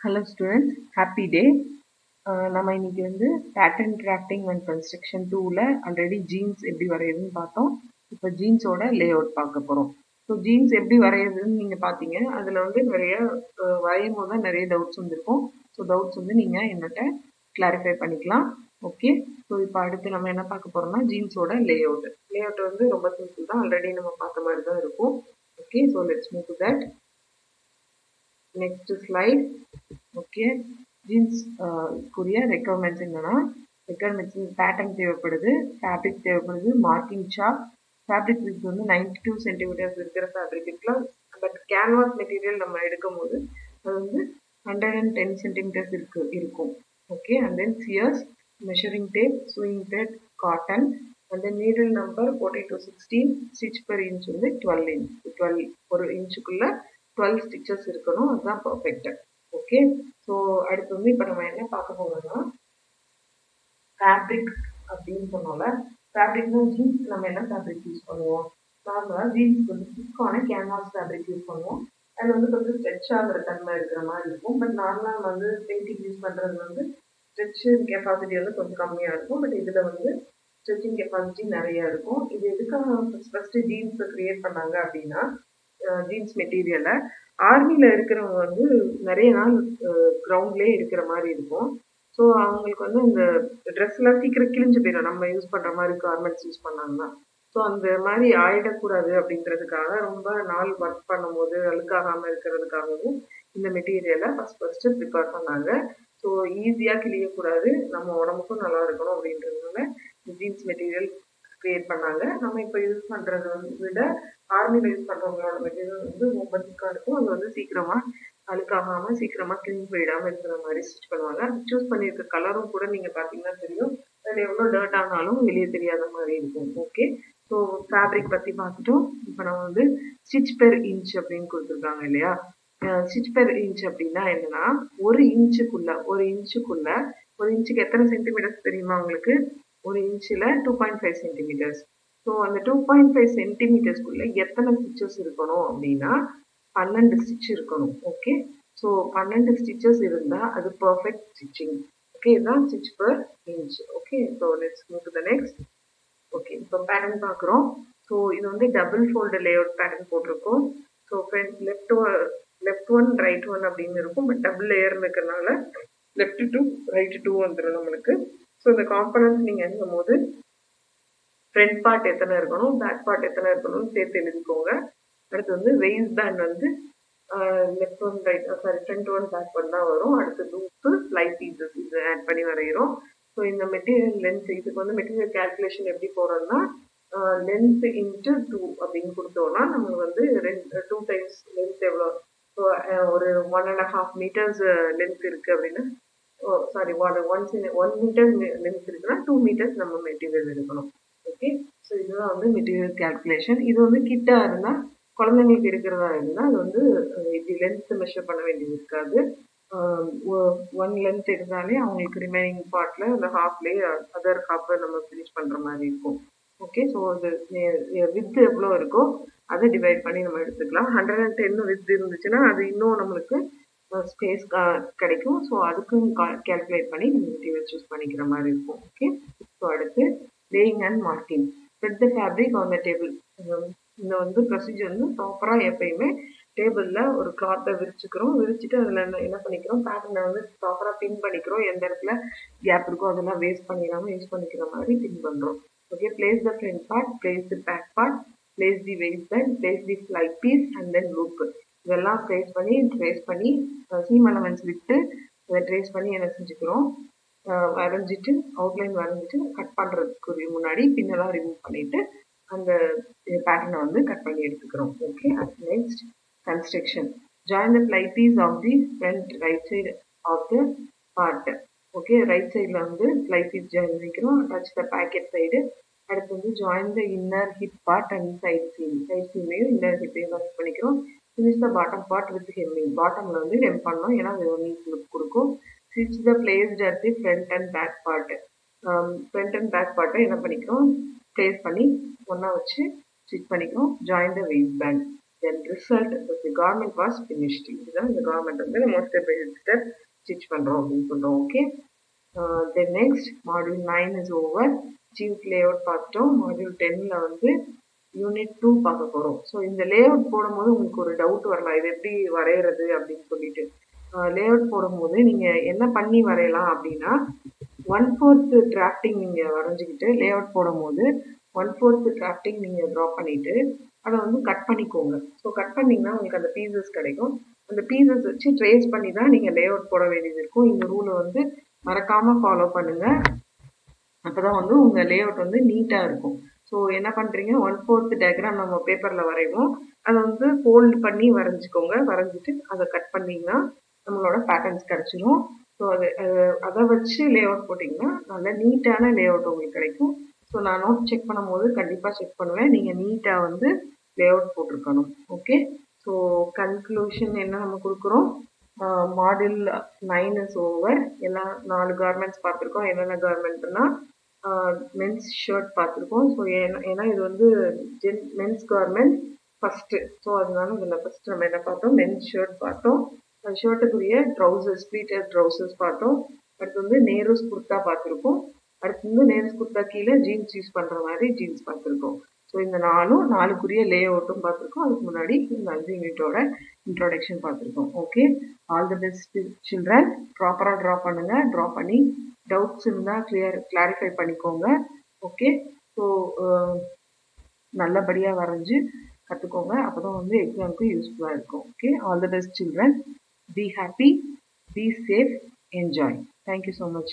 Hello students, happy day. நம்ம இன்னைக்கு வந்து pattern crafting and construction 2ல ஆல்ரெடி ஜீன்ஸ் எப்படி வரையுதுன்னு பார்த்தோம். இப்போ ஜீன்ஸோட லேஅவுட் பார்க்க போறோம். ஸோ ஜீன்ஸ் எப்படி வரையுதுன்னு நீங்க பார்த்தீங்க. அதுல வந்து நிறைய வரையும் போது தான் நிறைய டவுட்ஸ் வந்திருக்கும். ஸோ டவுட்ஸ் வந்து நீங்க என்னட்ட கிளாரிஃபை பண்ணிக்கலாம். ஓகே, ஸோ இப்போ அடுத்து நம்ம என்ன பார்க்க போறோம்னா ஜீன்ஸோட லேஅவுட். லேஅவுட் வந்து ரொம்ப சிம்பிள் தான், ஆல்ரெடி நம்ம பார்த்த மாதிரி தான் இருக்கும். Okay, so let's move to that. Next slide. Okay, jeans குரிய ரெக்குவயர்மெண்ட்ஸ் என்னன்னா, ரெக்குவயர்மெண்ட்ஸ் பேட்டர்ன் தேவைப்படுது, ஃபேப்ரிக் தேவைப்படுது, மார்க்கிங் சார்ட். ஃபேப்ரிக் வித் வந்து 92 சென்டிமீட்டர்ஸ் இருக்கிற ஃபேப்ரிக் இருக்கலாம். பட் கேன்வாஸ் மெட்டீரியல் நம்ம எடுக்கும் போது அது வந்து 110 சென்டிமீட்டர்ஸ் இருக்கும். Okay, and then scissors, measuring tape, sewing thread, cotton, and then needle number 14 to 16, stitch per inch வந்து 12 ஒரு இன்ச்சுக்குள்ள 12 ஸ்டிச்சஸ் இருக்கணும், அதுதான் பர்ஃபெக்ட். ஓகே, ஸோ அடுத்து வந்து இப்போ நம்ம என்ன பார்க்க போறோம்னா ஃபேப்ரிக் அப்படின்னு சொன்னோம்ல. ஃபேப்ரிக்னா ஜீன்ஸ்க்கு நம்ம என்ன ஃபேப்ரிக் யூஸ் பண்ணுவோம்? நார்மலாக ஜீன்ஸ்க்கு வந்து திக்கான கேன்வாஸ் ஃபேப்ரிக் யூஸ் பண்ணுவோம். அதில் வந்து கொஞ்சம் ஸ்ட்ரெச் ஆகிற தன்மை இருக்கிற மாதிரி இருக்கும். பட் நார்மலாக வந்து பெயிண்டிங் யூஸ் பண்ணுறது வந்து ஸ்ட்ரெச்சிங் கெப்பாசிட்டி வந்து கொஞ்சம் கம்மியாக இருக்கும். பட் இதில் வந்து ஸ்ட்ரெச்சிங் கெப்பாசிட்டி நிறைய இருக்கும். இது எதுக்காக ஃபஸ்ட்டு ஜீன்ஸை க்ரியேட் பண்ணாங்க அப்படின்னா, ஜீன்ஸ் மெட்டீரியலை ஆர்மியில் இருக்கிறவங்க வந்து நிறைய நாள் கிரவுண்ட்லேயே இருக்கிற மாதிரி இருக்கும். ஸோ அவங்களுக்கு வந்து இந்த ட்ரெஸ்லாம் சீக்கிரம் கிழிஞ்சு போயிடும் நம்ம யூஸ் பண்ணுற மாதிரி கார்மெண்ட்ஸ் யூஸ் பண்ணாங்கன்னா. ஸோ அந்த மாதிரி ஆயிடக்கூடாது அப்படின்றதுக்காக ரொம்ப நாள் ஒர்க் பண்ணும்போது அழுக்காகாமல் இருக்கிறதுக்காகவும் இந்த மெட்டீரியலை ஃபஸ்ட்டு ப்ரிப்பேர் பண்ணாங்க. ஸோ ஈஸியாக கிழியக்கூடாது, நம்ம உடம்புக்கும் நல்லா இருக்கணும் அப்படின்றதுனால ஜீன்ஸ் மெட்டீரியல் கிரியேட் பண்ணாங்க. நம்ம இப்போ யூஸ் பண்ணுறத விட ஆர்மியில் யூஸ் பண்ணுறவங்களோட மெட்டீரியல் வந்து ரொம்ப திக்காக இருக்கும். அது வந்து சீக்கிரமாக அழுக்காகாமல் சீக்கிரமாக கிளீன் போயிடாமல் இருக்கிற மாதிரி ஸ்டிச் பண்ணுவாங்க. சூஸ் பண்ணியிருக்க கலரும் கூட நீங்கள் பார்த்தீங்கன்னா தெரியும், அதில் எவ்வளோ டர்ட் ஆனாலும் வெளியே தெரியாத மாதிரி இருக்கும். ஓகே, ஸோ ஃபேப்ரிக் பற்றி பார்த்துட்டோம். இப்போ நம்ம வந்து ஸ்டிச் பெர் இன்ச் அப்படின்னு கொடுத்துருக்காங்க இல்லையா. ஸ்டிச் பெர் இன்ச் அப்படின்னா என்னன்னா, ஒரு இன்ச்சுக்கு எத்தனை சென்டிமீட்டர்ஸ் தெரியுமா உங்களுக்கு? ஒரு இன்ச்சில் 2.5 சென்டிமீட்டர்ஸ். ஸோ அந்த 2.5 சென்டிமீட்டர்ஸ்க்குள்ள எத்தனை ஸ்டிச்சஸ் இருக்கணும் அப்படின்னா 12 ஸ்டிச் இருக்கணும். ஓகே, ஸோ 12 ஸ்டிச்சஸ் இருந்தால் அது பர்ஃபெக்ட் ஸ்டிச்சிங். ஓகே, இதுதான் stitch per inch. Okay, so let's move to the next. Okay, இப்போ பேட்டர்ன் பார்க்குறோம். ஸோ இது வந்து டபுள் ஃபோல்டு லேஅவுட் பேட்டர்ன் போட்டிருக்கோம். So left one right one அப்படின்னு இருக்கும். பட் டபுள் லேயர் இருக்கிறதுனால லெஃப்ட் 2 ரைட் 2 வந்துடும் நம்மளுக்கு. ஸோ இந்த காம்பனன்ட்ஸ் நீங்கள் எழுதும் போது ஃப்ரண்ட் பார்ட் எத்தனை இருக்கணும், பேக் பார்ட் எத்தனை இருக்கணும்னு சேர்த்து எழுதிக்கோங்க. அடுத்து வந்து வெயிஸ்ட் பேண்ட் வந்து left one right front one back one தான் வரும். அடுத்து லூப்பு, ஃப்ளைட் பீசஸ் இது ஆட் பண்ணி வரைகிறோம். ஸோ இந்த மெட்டீரியல் லென்த், இதுக்கு வந்து மெட்டீரியல் கேல்குலேஷன் எப்படி போகிறோம்னா லென்த் இன்ட்டு 2 அப்படின்னு கொடுத்தோம்னா நம்மளுக்கு வந்து 2 டைம்ஸ் லென்த் எவ்வளோ. ஸோ ஒரு 1.5 மீட்டர்ஸ் லென்த் இருக்குது அப்படின்னா, சாரி 1 மீட்டர் லென்த் இருக்குன்னா 2 மீட்டர்ஸ் நம்ம மெட்டீரியல் எடுக்கணும். ஓகே, ஸோ இதுதான் வந்து மெட்டீரியல் கேல்குலேஷன். இது வந்து கிட்டா இருந்தால், குழந்தைங்களுக்கு இருக்கிறதா இருந்தால் அது வந்து இப்படி லென்த் மெஷர் பண்ண வேண்டியது இருக்காது. 1 லென்த் இருந்தாலே அவங்களுக்கு ரிமைனிங் பார்ட்டில் அந்த ஹாஃப்லேயே அதர் ஹாஃபை நம்ம ஃபினிஷ் பண்ணுற மாதிரி இருக்கும். ஓகே, ஸோ அது வித் எவ்வளோ இருக்கோ அதை டிவைட் பண்ணி நம்ம எடுத்துக்கலாம். 110 வித் இருந்துச்சுன்னா அது இன்னும் நம்மளுக்கு ஸ்பேஸ் கிடைக்கும். ஸோ அதுக்கும் கேல்குலேட் பண்ணி மெட்டீரியல் சூஸ் பண்ணிக்கிற மாதிரி இருக்கும். ஓகே, ஸோ அடுத்து laying and marking. Spread the fabric on the table. இந்த வந்து ப்ரொசீஜர் வந்து ப்ராப்பராக எப்பயுமே டேபிளில் ஒரு கிளாத்தை விரிச்சுட்டு அதில் என்ன பண்ணிக்கிறோம், பேட்டர்னை வந்து ப்ராப்பராக பின் பண்ணிக்கிறோம். எந்த இடத்துல கேப் இருக்கோ அதெல்லாம் வேஸ்ட் பண்ணிடாமல் யூஸ் பண்ணிக்கிற மாதிரி பின் பண்ணுறோம். Okay, place the front part, place the back part, place the waist band, place the flight piece and then loop. இதெல்லாம் ட்ரேஸ் பண்ணி சீம் அலவன்ஸ் விட்டு அதை ட்ரேஸ் பண்ணி என்ன செஞ்சுக்கிறோம், வரைஞ்சிட்டு அவுட்லைன் வரைஞ்சிட்டு கட் பண்ணுறதுக்கு முன்னாடி பின்னெல்லாம் ரிமூவ் பண்ணிவிட்டு அந்த பேட்டர்னை வந்து கட் பண்ணி எடுத்துக்கிறோம். Okay, next construction. Join the fly piece of the front right side of the part. Okay, right சைடில் வந்து ஃப்ளைட் பீஸ் ஜாயின் பண்ணிக்கிறோம். Touch the pocket side. அடுத்து வந்து join the inner hip part and side சீமையும் inner ஹிப்பையும் cut பண்ணிக்கிறோம். Finish the bottom part with hemming. பாட்டமில் வந்து ஹெம் பண்ணோம், ஏன்னா அது ஒரு நீட் லுக் கொடுக்கும். Stitch the pleats at the front and back part. Front and back பார்ட்டை என்ன பண்ணிக்கிறோம், பிளேஸ் பண்ணி ஒன்றா வச்சு ஸ்டிச் பண்ணிக்கிறோம். Join the waist band. Then result, the garment was finished. இதுதான் இந்த garment வந்து நம்ம step by step stitch பண்றோம் அப்படின்னு சொல்றோம். Okay. Then next module 9 is over. Chief layout பார்த்தோம். module 10ல வந்து யூனிட் 2 பார்க்க போறோம். ஸோ இந்த லேஅவுட் போடும்போது உங்களுக்கு ஒரு டவுட் வரலாம், இது எப்படி வரைகிறது அப்படின்னு சொல்லிட்டு. லேஅவுட் போடும்போது நீங்க என்ன பண்ணி வரையலாம் அப்படின்னா 1/4 டிராஃப்டிங் நீங்க வரைஞ்சிக்கிட்டு லேஅவுட் போடும்போது 1/4 டிராஃப்டிங் நீங்க ட்ரா பண்ணிட்டு அதை வந்து கட் பண்ணிக்கோங்க. ஸோ கட் பண்ணிங்கன்னா உங்களுக்கு அந்த பீசஸ் கிடைக்கும். அந்த பீசஸ் வச்சு ட்ரேஸ் பண்ணி தான் நீங்கள் லேஅவுட் போட வேண்டியது இருக்கும். இந்த ரூலை வந்து மறக்காமல் ஃபாலோ பண்ணுங்கள். அப்போ தான் வந்து உங்கள் லேஅவுட் வந்து நீட்டாக இருக்கும். ஸோ என்ன பண்ணுறீங்க, 1/4 டயக்ராம் நம்ம பேப்பரில் வரைவோம், அதை வந்து ஃபோல்டு பண்ணி வரைஞ்சிக்கோங்க. வரைஞ்சிட்டு அதை கட் பண்ணிங்கன்னா நம்மளோட பேட்டர்ன்ஸ் கிடச்சிரும். ஸோ அதை வச்சு லேஅவுட் போட்டிங்கன்னா நல்ல நீட்டான லேஅவுட் உங்களுக்கு கிடைக்கும். ஸோ நான் நோட் செக் பண்ணும்போது கண்டிப்பாக செக் பண்ணுவேன், நீங்கள் நீட்டாக வந்து லேஅவுட் போட்டிருக்கணும். ஓகே. ஸோ கன்க்ளூஷன் என்ன நம்ம கொடுக்குறோம், மாடியூல் 9 இஸ் ஓவர். எல்லாம் 4 கார்மெண்ட்ஸ் பார்த்துருக்கோம். என்னென்ன கார்மெண்ட்னா மென்ஸ் ஷர்ட் பார்த்துருக்கோம். ஸோ ஏன்னா இது வந்து மென்ஸ் கார்மெண்ட் ஃபஸ்ட்டு. ஸோ அதனால இதில் ஃபஸ்ட்டு நம்ம என்ன பார்த்தோம், மென்ஸ் ஷர்ட் பார்த்தோம். அந்த ஷர்ட்டுக்குரிய ட்ரௌசர்ஸ், ப்ளீட்டட் ட்ரௌசர்ஸ் பார்த்தோம். அடுத்து வந்து நேருஸ் குர்த்தா பார்த்துருக்கோம். அடுத்து வந்து நேருஸ் குர்த்தா கீழே ஜீன்ஸ் யூஸ் பண்ணுற மாதிரி ஜீன்ஸ் பார்த்துருக்கோம். ஸோ இந்த நாலுக்குரிய லே அவுட்டும் பார்த்துருக்கோம். அதுக்கு முன்னாடி இந்த 5 யூனிட்டோட இன்ட்ரோடக்ஷன் பார்த்துருக்கோம். Okay. All the best children. ப்ராப்பராக ட்ரா பண்ணுங்கள். ட்ரா பண்ணி டவுட்ஸ் இருந்தால் கிளாரிஃபை பண்ணிக்கோங்க. ஓகே. ஸோ நல்லபடியாக வரைஞ்சி கற்றுக்கோங்க. அப்போ தான் வந்து எக்ஸாமுக்கு யூஸ்ஃபுல்லாக இருக்கும். Okay. All the best children. Be happy, be safe, enjoy. Thank you so much.